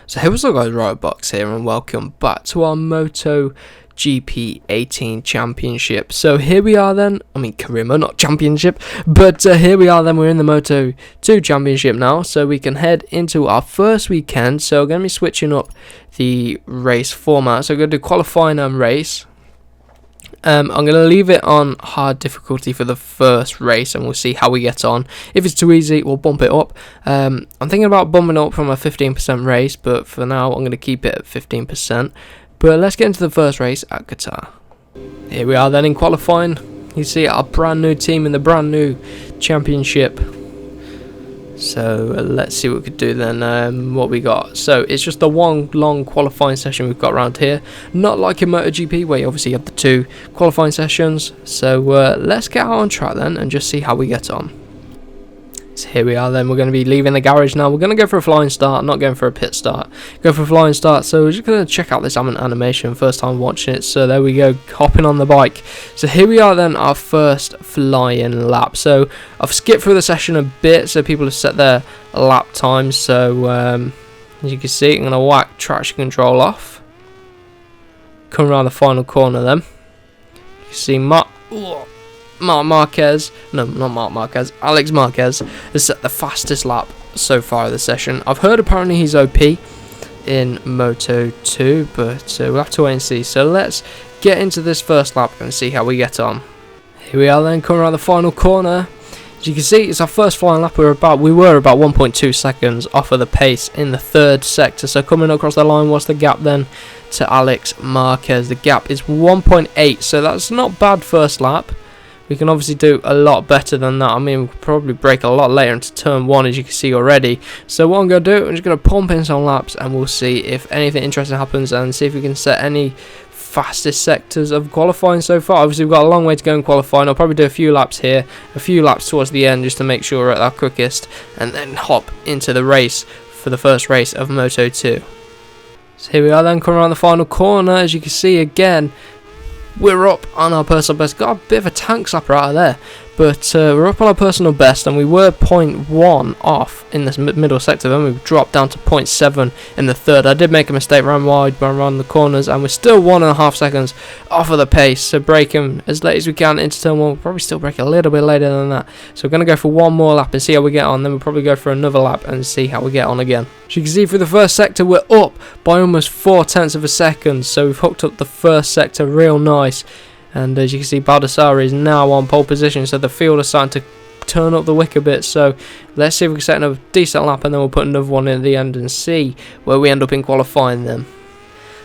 So hey, what's up guys, Riotbox here and welcome back to our MotoGP 18 Championship. So here we are then, career mode, not championship, but here we are then, we're in the Moto2 Championship now, so we can head into our first weekend. So we're going to be switching up the race format, so we're going to do qualifying and race. I'm going to leave it on hard difficulty for the first race and we'll see how we get on. If it's too easy, we'll bump it up. I'm thinking about bumping it up from a 15% race, but for now I'm going to keep it at 15%. But let's get into the first race at Qatar. Here we are then in qualifying. You see our brand new team in the brand new championship. So let's see what we could do then. What we got, so it's just the one long qualifying session we've got around here, not like in MotoGP where you obviously have the two qualifying sessions. So let's get out on track then and just see how we get on. So here we are then, we're going to be leaving the garage now. We're going to go for a flying start, not going for a pit start, go for a flying start. So we're just going to check out this animation, first time watching it. So there we go, hopping on the bike. So here we are then, our first flying lap. So I've skipped through the session a bit, so people have set their lap times. So as you can see, I'm going to whack traction control off, come around the final corner then. You can see Alex Marquez has set the fastest lap so far of the session. I've heard apparently he's OP in Moto2, but we'll have to wait and see. So let's get into this first lap and see how we get on. Here we are then, coming around the final corner. As you can see, it's our first flying lap. We were about 1.2 seconds off of the pace in the third sector. So coming across the line, what's the gap then to Alex Marquez? The gap is 1.8, so that's not bad first lap. We can obviously do a lot better than that. We could probably break a lot later into turn 1, as you can see already. So what I'm going to do, I'm just going to pump in some laps and we'll see if anything interesting happens and see if we can set any fastest sectors of qualifying so far. Obviously we've got a long way to go in qualifying. I'll probably do a few laps here, a few laps towards the end just to make sure we're at our quickest, and then hop into the race for the first race of Moto2. So here we are then, coming around the final corner. As you can see again, we're up on our personal best. Got a bit of a tank slapper out of there, but we're up on our personal best, and we were 0.1 off in this middle sector. Then we dropped down to 0.7 in the third. I did make a mistake, ran wide, ran around the corners, and we're still 1.5 seconds off of the pace. So braking as late as we can into turn 1. We'll probably still break a little bit later than that. So we're going to go for one more lap and see how we get on. Then we'll probably go for another lap and see how we get on again. As you can see, through the first sector, we're up by almost 0.4 of a second. So we've hooked up the first sector real nice. And as you can see, Baldassarri is now on pole position, so the field is starting to turn up the wick a bit. So let's see if we can set a decent lap, and then we'll put another one in at the end and see where we end up in qualifying then.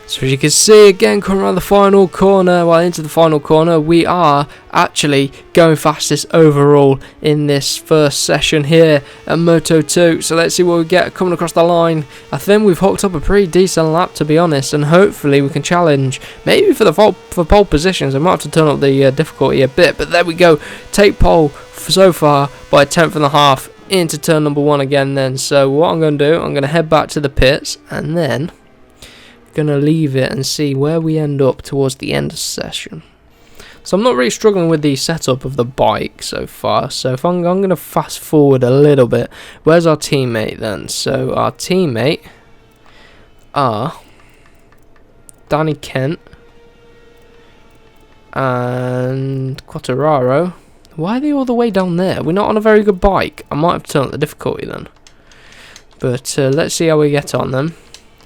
So as you can see, again, coming around the final corner, into the final corner, we are actually going fastest overall in this first session here at Moto2. So let's see what we get coming across the line. I think we've hooked up a pretty decent lap, to be honest, and hopefully we can challenge maybe for pole positions. I might have to turn up the difficulty a bit, but there we go. Take pole so far by 1/10.5 into turn number 1 again then. So what I'm going to do, I'm going to head back to the pits and then gonna leave it and see where we end up towards the end of the session. So I'm not really struggling with the setup of the bike so far, so if I'm gonna fast forward a little bit. Where's our teammate then? So our teammate are Danny Kent and Quartararo. Why are they all the way down there? We're not on a very good bike. I might have turned up the difficulty then, but let's see how we get on then.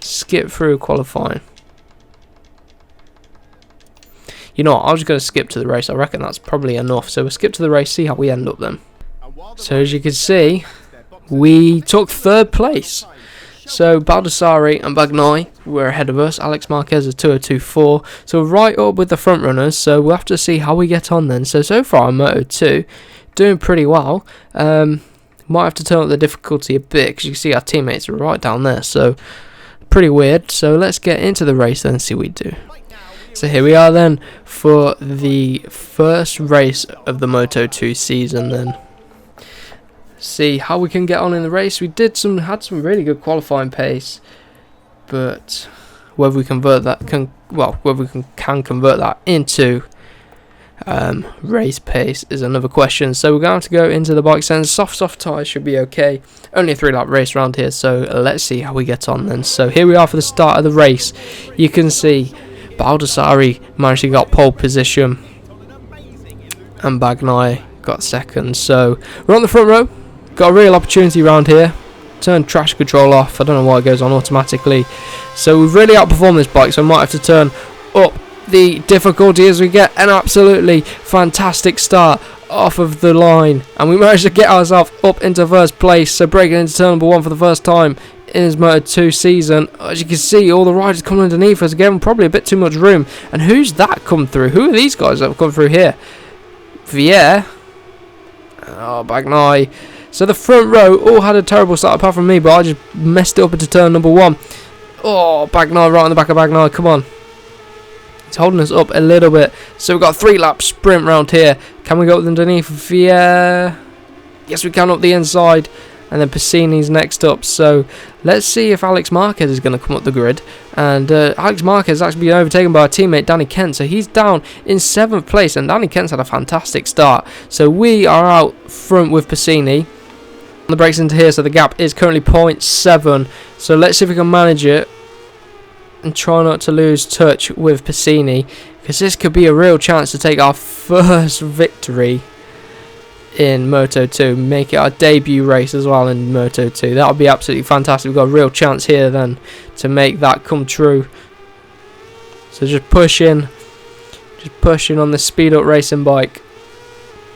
Skip through qualifying. You know what, I'm just going to skip to the race. I reckon that's probably enough. So we'll skip to the race, see how we end up then. So as you can see, we took third place. So Baldassarri and Bagnai were ahead of us. Alex Marquez is 2:02.4. So we're right up with the front runners. So we'll have to see how we get on then. So far in Moto2, doing pretty well. Might have to turn up the difficulty a bit because you can see our teammates are right down there. So pretty weird. So let's get into the race then and see what we do. So here we are then for the first race of the Moto2 season then. See how we can get on in the race. We had some really good qualifying pace, but whether we convert that can convert that into Race pace is another question. So we're going to have to go into the bike sense. Soft tyres should be okay. Only a 3-lap race around here, so let's see how we get on then. So here we are for the start of the race. You can see Baldassarri managed to get pole position, and Bagnaia got second. So we're on the front row. Got a real opportunity around here. Turn traction control off. I don't know why it goes on automatically. So we've really outperformed this bike, so I might have to turn up the difficulty as we get an absolutely fantastic start off of the line, and we managed to get ourselves up into first place. So breaking into turn number 1 for the first time in his Moto2 season. As you can see, all the riders coming underneath us, giving probably a bit too much room. And who's that come through? Who are these guys that have come through here? Vier. Oh, Bagnaia. So the front row all had a terrible start apart from me, but I just messed it up into turn number 1. Oh, Bagnaia right on the back of Bagnaia. Come on. It's holding us up a little bit. So we've got a 3-lap sprint round here. Can we go up underneath Vier? Yes, we can up the inside. And then Piscini's next up. So let's see if Alex Marquez is going to come up the grid. And Alex Marquez has actually been overtaken by our teammate Danny Kent. So he's down in 7th place. And Danny Kent's had a fantastic start. So we are out front with Piscini. On the brakes into here. So the gap is currently 0.7. So let's see if we can manage it. And try not to lose touch with Piscini. Because this could be a real chance to take our first victory in Moto2, make it our debut race as well in Moto2. That would be absolutely fantastic. We've got a real chance here then to make that come true. So just pushing on the speed up racing bike.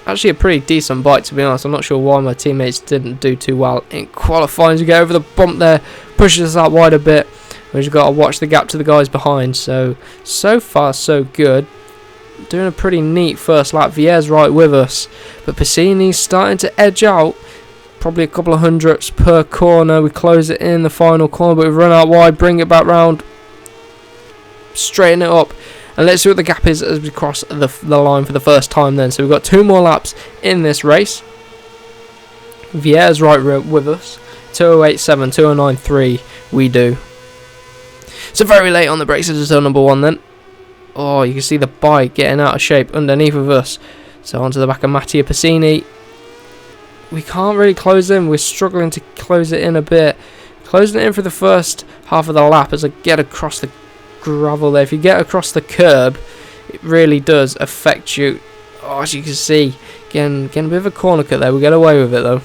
Actually a pretty decent bike, to be honest. I'm not sure why my teammates didn't do too well in qualifying. To get over the bump there, pushes us out wide a bit. We've just got to watch the gap to the guys behind. So far so good. Doing a pretty neat first lap. Vier's right with us, but Piscini's starting to edge out. Probably a couple of hundredths per corner. We close it in the final corner, but we run out wide, bring it back round, straighten it up, and let's see what the gap is as we cross the line for the first time then. So we've got 2 more laps in this race. Vier's right with us. 2087, 2093 we do. So very late on the brakes into turn number 1 then. Oh, you can see the bike getting out of shape underneath of us. So onto the back of Mattia Piscini. We can't really close in. We're struggling to close it in a bit. Closing it in for the first half of the lap as I get across the gravel there. If you get across the curb, it really does affect you. Oh, as you can see, getting a bit of a corner cut there. We get away with it though.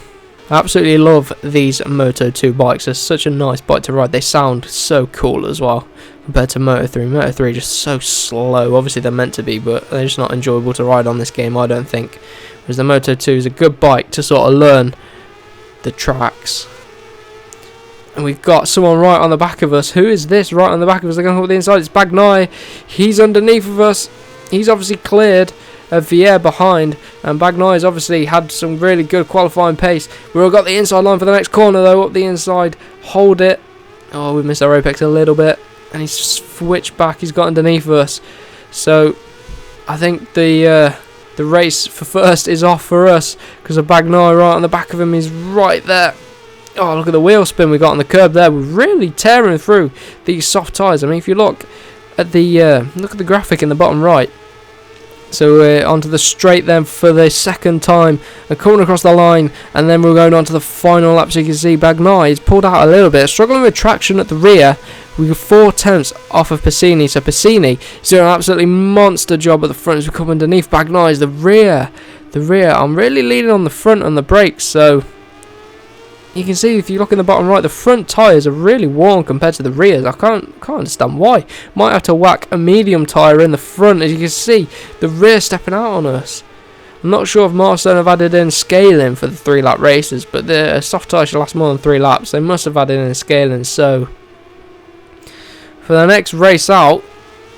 I absolutely love these Moto2 bikes. They're such a nice bike to ride. They sound so cool as well compared to Moto3. Moto3 just so slow. Obviously they're meant to be, but they're just not enjoyable to ride on this game, I don't think. Whereas the Moto2 is a good bike to sort of learn the tracks. And we've got someone right on the back of us. Who is this right on the back of us? They're going to hold the inside. It's Bagnaia. He's underneath of us. He's obviously cleared Vier behind, and Bagnaia's obviously had some really good qualifying pace. We've got the inside line for the next corner though, up the inside, hold it. Oh, we missed our apex a little bit, and he's switched back. He's got underneath us, so I think the race for first is off for us because of Bagnaia right on the back of him. He's right there. Oh, look at the wheel spin we got on the curb there. We're really tearing through these soft tyres. I mean, if you look at the graphic in the bottom right. So we're onto the straight then for the second time, and coming across the line, and then we're going on to the final lap. So you can see Bagnaia is pulled out a little bit, struggling with traction at the rear. We got 4 tenths off of Piscini, so Piscini is doing an absolutely monster job at the front as we come underneath Bagnaia's the rear. I'm really leaning on the front on the brakes, so you can see if you look in the bottom right, the front tyres are really worn compared to the rears. I can't understand why. Might have to whack a medium tyre in the front. As you can see, the rear stepping out on us. I'm not sure if Milestone have added in scaling for the 3-lap races, but the soft tyre should last more than 3 laps. They must have added in scaling. So for the next race out,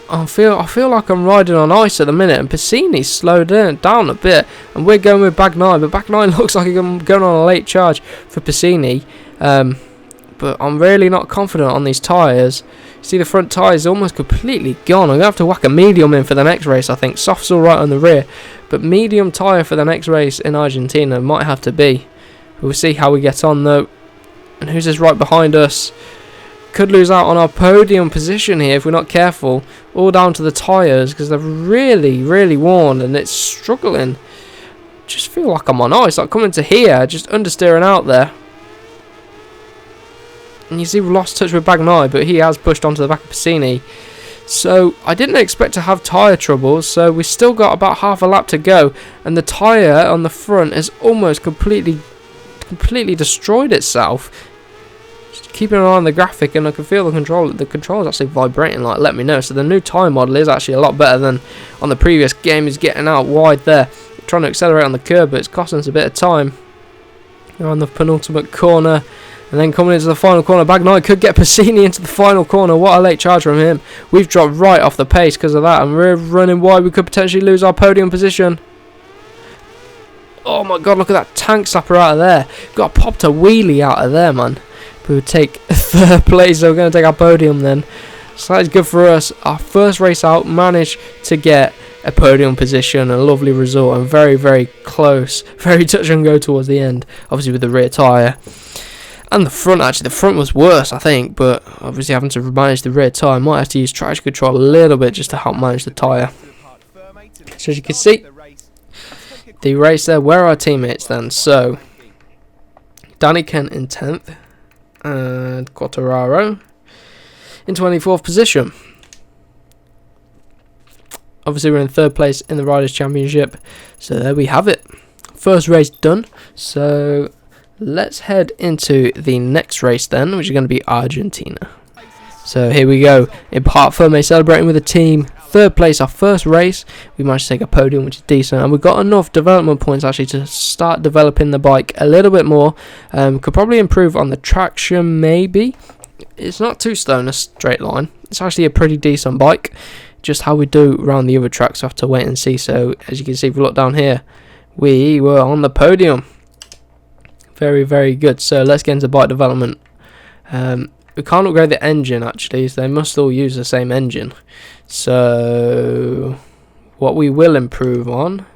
I feel like I'm riding on ice at the minute, and Piscini's slowed down a bit, and we're going with Bagnaia, but Bagnaia looks like I'm going on a late charge for Piscini, but I'm really not confident on these tyres. See, the front tyre is almost completely gone. I'm going to have to whack a medium in for the next race, I think. Soft's all right on the rear, but medium tyre for the next race in Argentina might have to be. We'll see how we get on though. And who's this right behind us? could lose out on our podium position here if we're not careful. All down to the tyres, because they're really, really worn and it's struggling. Just feel like I'm on ice, like coming to here, just understeering out there. And you see we've lost touch with Bagnaia, but he has pushed onto the back of Piscini. So I didn't expect to have tyre troubles, so we still got about half a lap to go. And the tyre on the front has almost completely destroyed itself. Just keeping an eye on the graphic, and I can feel the control is actually vibrating, like let me know. So the new tyre model is actually a lot better than on the previous game. Is getting out wide there, trying to accelerate on the curb, but it's costing us a bit of time. We're on the penultimate corner, and then coming into the final corner, Bagnaia could get Piscini into the final corner. What a late charge from him. We've dropped right off the pace because of that, and we're running wide. We could potentially lose our podium position. Oh my god, look at that tank slapper out of there. Got popped a wheelie out of there, man. We would take third place, so we're going to take our podium then. So that's good for us. Our first race out, managed to get a podium position, a lovely result, and very, very close. Very touch and go towards the end, obviously with the rear tyre. And the front, actually, the front was worse, I think, but obviously having to manage the rear tyre, might have to use traction control a little bit just to help manage the tyre. So as you can see, the race there, where are our teammates then? So, Danny Kent in 10th, and Quartararo in 24th position. Obviously we're in 3rd place in the Riders' Championship, so there we have it. First race done, so let's head into the next race then, which is going to be Argentina. So here we go, in Parc Fermé, celebrating with the team. 3rd place, our first race. We managed to take a podium, which is decent, and we've got enough development points actually to start developing the bike a little bit more. Could probably improve on the traction, maybe. It's not too slow in a straight line. It's actually a pretty decent bike. Just how we do around the other tracks, we have to wait and see. So as you can see, if we look down here, we were on the podium. Very, very good. So let's get into bike development. We can't upgrade the engine actually, so they must all use the same engine. So what we will improve on,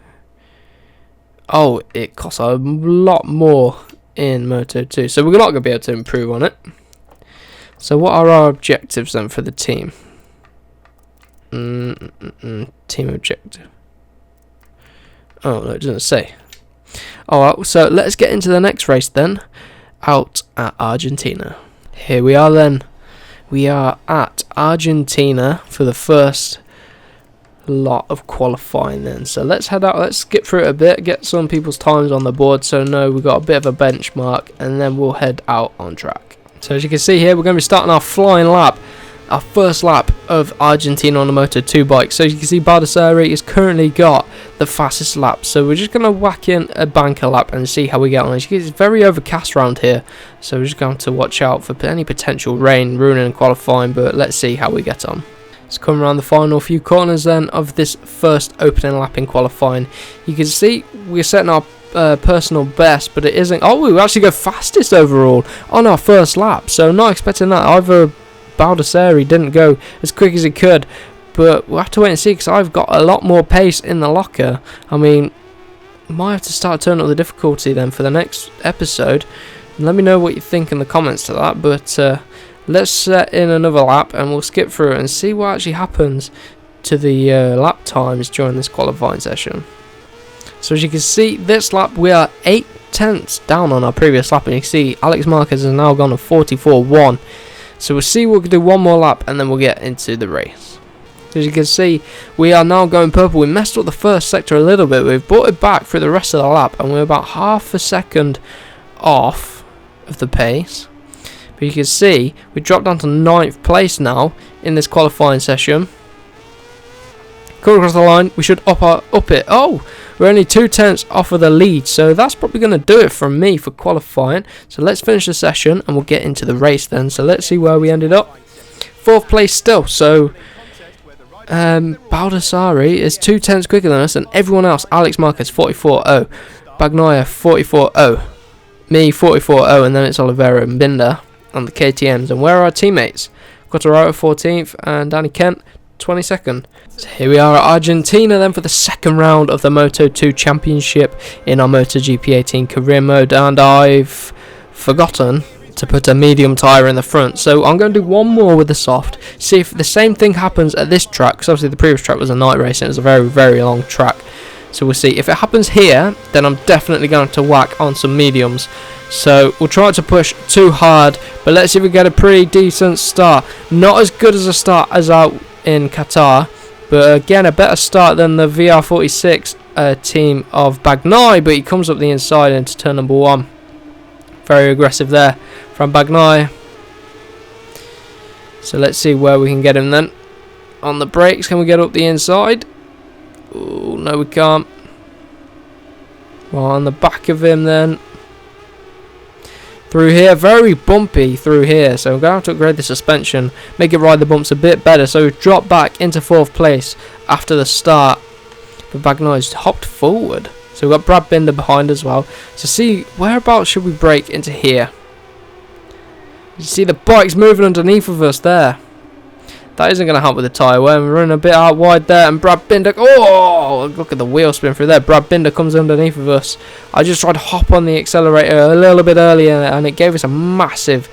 oh, it costs a lot more in Moto2, so we're not going to be able to improve on it. So what are our objectives then for the team? Team objective. Oh no, it doesn't say. Alright, so let's get into the next race then, out at Argentina. Here we are then. We are at Argentina for the first lot of qualifying then. So let's head out, let's skip through it a bit, get some people's times on the board so know we've got a bit of a benchmark, and then we'll head out on track. So as you can see here, we're going to be starting our flying lap. Our first lap of Argentina on the Moto2 bike. So as you can see, Baldassarri has currently got the fastest lap. So we're just going to whack in a banker lap and see how we get on. As you can see, it's very overcast around here. So we're just going to watch out for any potential rain ruining qualifying. But let's see how we get on. Let's come around the final few corners then of this first opening lap in qualifying. You can see we're setting our personal best, but it isn't. Oh, we actually go fastest overall on our first lap. So not expecting that. Either Baldassarri didn't go as quick as he could, but we'll have to wait and see because I've got a lot more pace in the locker. I mean, might have to start turning up the difficulty then for the next episode. And let me know what you think in the comments to that, but let's set in another lap and we'll skip through it and see what actually happens to the lap times during this qualifying session. So as you can see, this lap we are 8 tenths down on our previous lap, and you can see Alex Marquez has now gone to 44.1. So we'll see, we'll do one more lap and then we'll get into the race. As you can see, we are now going purple. We messed up the first sector a little bit. We've brought it back for the rest of the lap and we're about half a second off of the pace. But you can see, we dropped down to 9th place now in this qualifying session. Coming across the line, we should up it. Oh! We're only 2 tenths off of the lead, so that's probably going to do it from me for qualifying. So let's finish the session and we'll get into the race then. So let's see where we ended up. 4th place still, so Baldassarri is 2 tenths quicker than us, and everyone else, Alex Marquez 44.0, Bagnaia 44.0, me 44.0, and then it's Oliveira and Binder on the KTMs. And where are our teammates? Quartararo 14th and Danny Kent 22nd. So here we are at Argentina then for the second round of the Moto2 Championship in our MotoGP 18 career mode, and I've forgotten to put a medium tyre in the front. So I'm going to do one more with the soft, see if the same thing happens at this track, because obviously the previous track was a night race and it was a very, very long track. So we'll see. If it happens here, then I'm definitely going to whack on some mediums. So we'll try to push too hard, but let's see if we get a pretty decent start. Not as good as a start as out in Qatar, but again a better start than the VR46 team of Bagnaia, but he comes up the inside into turn number 1. Very aggressive there from Bagnaia. So let's see where we can get him then. On the brakes, can we get up the inside? Oh, no we can't. Well, on the back of him then. Through here, very bumpy through here, so we're going to have to upgrade the suspension, make it ride the bumps a bit better. So we've dropped back into 4th place after the start, but Bagnaia's hopped forward. So we've got Brad Binder behind as well. So see, whereabouts should we brake into here? You see the bike's moving underneath of us there. That isn't going to help with the tyre wear. We're running a bit out wide there, and Brad Binder, oh, look at the wheel spin through there. Brad Binder comes underneath of us. I just tried to hop on the accelerator a little bit earlier, and it gave us a massive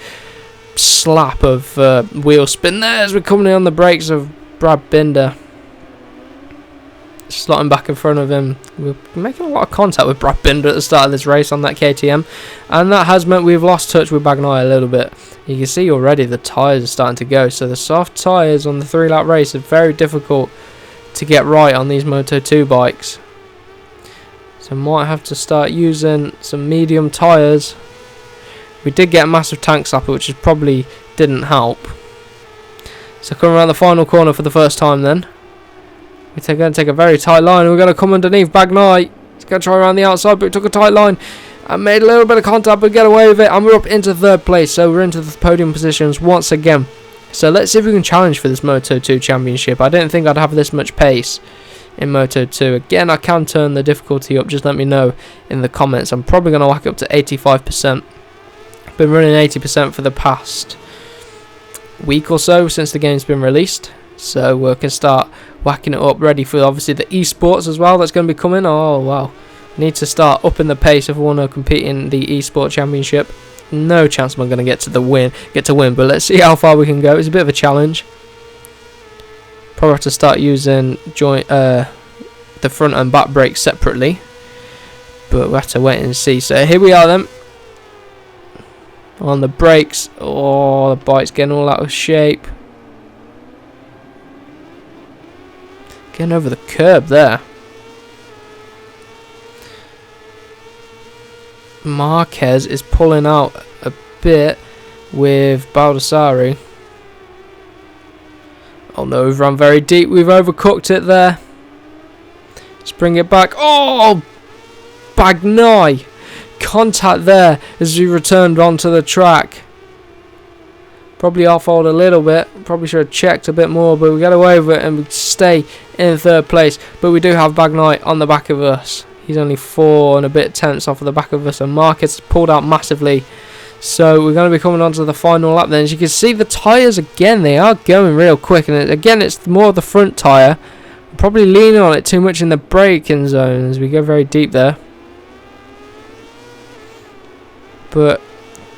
slap of wheel spin there as we're coming in on the brakes of Brad Binder. Slotting back in front of him. We're making a lot of contact with Brad Binder at the start of this race on that KTM, and that has meant we've lost touch with Bagnaia a little bit. You can see already the tyres are starting to go, so the soft tyres on the 3-lap race are very difficult to get right on these Moto2 bikes. So might have to start using some medium tyres. We did get a massive tank slapper, which is probably didn't help. So coming around the final corner for the first time then. We're going to take a very tight line. We're going to come underneath Bagnaia. He's going to try around the outside, but we took a tight line and made a little bit of contact, but get away with it. And we're up into 3rd place, so we're into the podium positions once again. So let's see if we can challenge for this Moto2 championship. I didn't think I'd have this much pace in Moto2. Again, I can turn the difficulty up. Just let me know in the comments. I'm probably going to whack up to 85%. Been running 80% for the past week or so since the game's been released. So we can start whacking it up, ready for obviously the esports as well that's going to be coming. Oh wow, need to start upping the pace if we want to compete in the esports championship. No chance I'm going to get to win, but let's see how far we can go. It's a bit of a challenge. Probably have to start using the front and back brakes separately, but we'll have to wait and see. So here we are then on the brakes. Oh, the bike's getting all out of shape. Getting over the curb there. Marquez is pulling out a bit with Baldassari. Oh no, we've run very deep. We've overcooked it there. Let's bring it back. Oh! Bagnaia. Contact there as we returned onto the track. Probably off-rolled a little bit. Probably should have checked a bit more, but we get away with it and we stay in 3rd place. But we do have Bagnaia on the back of us. He's only 4 and a bit tenths off of the back of us, and Marquez pulled out massively. So we're going to be coming on to the final lap then. As you can see, the tyres again, they are going real quick, and again it's more the front tyre. I'm probably leaning on it too much in the braking zone as we go very deep there. But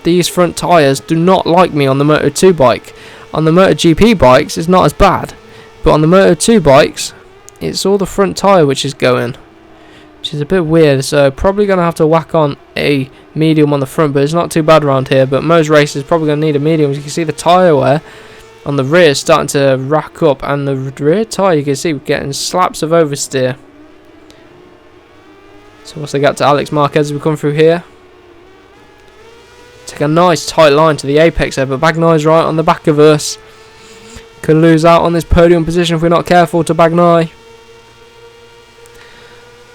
these front tyres do not like me on the Moto2 bike. On the MotoGP bikes, it's not as bad. But on the Moto2 bikes, it's all the front tyre which is going. Which is a bit weird. So probably going to have to whack on a medium on the front. But it's not too bad around here. But most races probably going to need a medium. As you can see the tyre wear on the rear is starting to rack up. And the rear tyre, you can see we're getting slaps of oversteer. So what's the gap to Alex Marquez as we come through here? Take a nice tight line to the apex there, but Bagnaia's right on the back of us. Could lose out on this podium position if we're not careful to Bagnaia.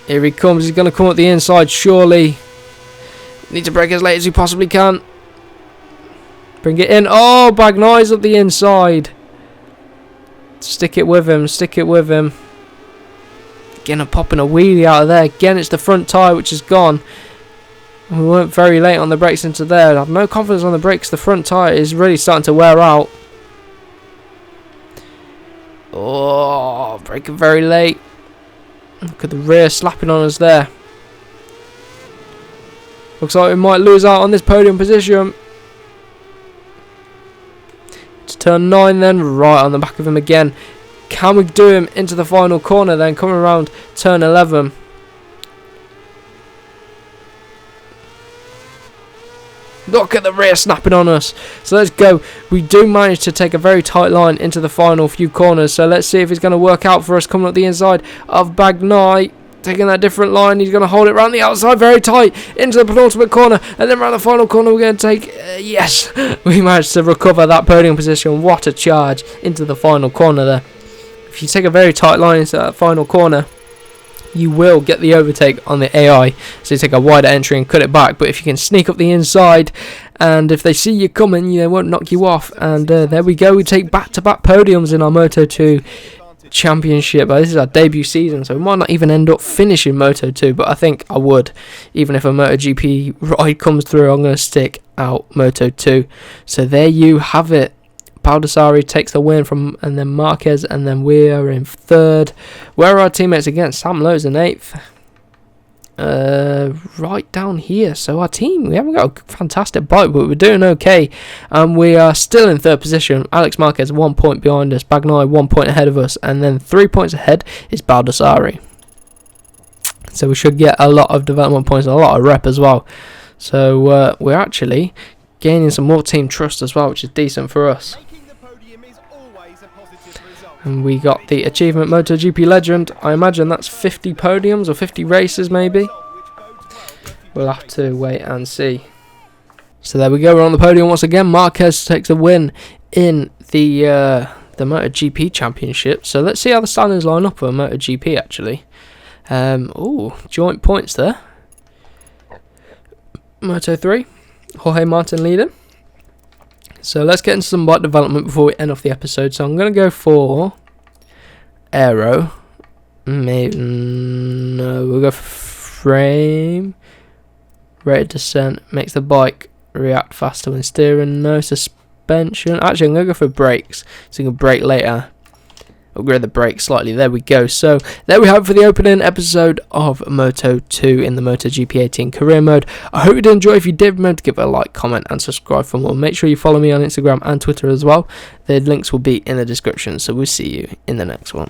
Here he comes, he's going to come up the inside surely. Need to brake as late as we possibly can. Bring it in. Oh, Bagnaia's up the inside. Stick it with him, stick it with him. Again, I'm popping a wheelie out of there. Again, it's the front tyre which is gone. We weren't very late on the brakes into there. I have no confidence on the brakes. The front tyre is really starting to wear out. Oh, braking very late. Look at the rear slapping on us there. Looks like we might lose out on this podium position. to turn 9 then, right on the back of him again. Can we do him into the final corner then, coming around turn 11. Look at the rear snapping on us. So let's go. We do manage to take a very tight line into the final few corners. So let's see if it's going to work out for us coming up the inside of Bagnai. Taking that different line, he's going to hold it around the outside very tight into the penultimate corner, and then around the final corner we're going to take, yes, we managed to recover that podium position. What a charge into the final corner there. If you take a very tight line into that final corner, you will get the overtake on the AI, so you take a wider entry and cut it back. But if you can sneak up the inside, and if they see you coming, they won't knock you off. And there we go, we take back-to-back podiums in our Moto2 Championship. This is our debut season, so we might not even end up finishing Moto2, but I think I would. Even if a MotoGP ride comes through, I'm going to stick out Moto2. So there you have it. Baldassarri takes the win and then Marquez, and then we are in 3rd. Where are our teammates again? Sam Lowe's in 8th. Right down here. So our team, we haven't got a fantastic bike, but we're doing okay. And we are still in 3rd position. Alex Marquez 1 point behind us. Bagnai 1 point ahead of us. And then 3 points ahead is Baldassarri. So we should get a lot of development points and a lot of rep as well. So we're actually gaining some more team trust as well, which is decent for us. And we got the achievement MotoGP Legend. I imagine that's 50 podiums or 50 races maybe. We'll have to wait and see. So there we go, we're on the podium once again. Marquez takes a win in the MotoGP Championship. So let's see how the standings line up for MotoGP actually. Joint points there. Moto3, Jorge Martin leading. So let's get into some bike development before we end off the episode. So I'm going to go for aero. Maybe, no, we'll go for frame. Rate of descent makes the bike react faster when steering. No suspension. Actually, I'm going to go for brakes, so you can brake later. Upgrade the brakes slightly. There we go. So there we have it for the opening episode of Moto2 in the MotoGP 18 career mode. I hope you did enjoy. If you did, remember to give it a like, comment and subscribe for more. Make sure you follow me on Instagram and Twitter as well. The links will be in the description. So we'll see you in the next one.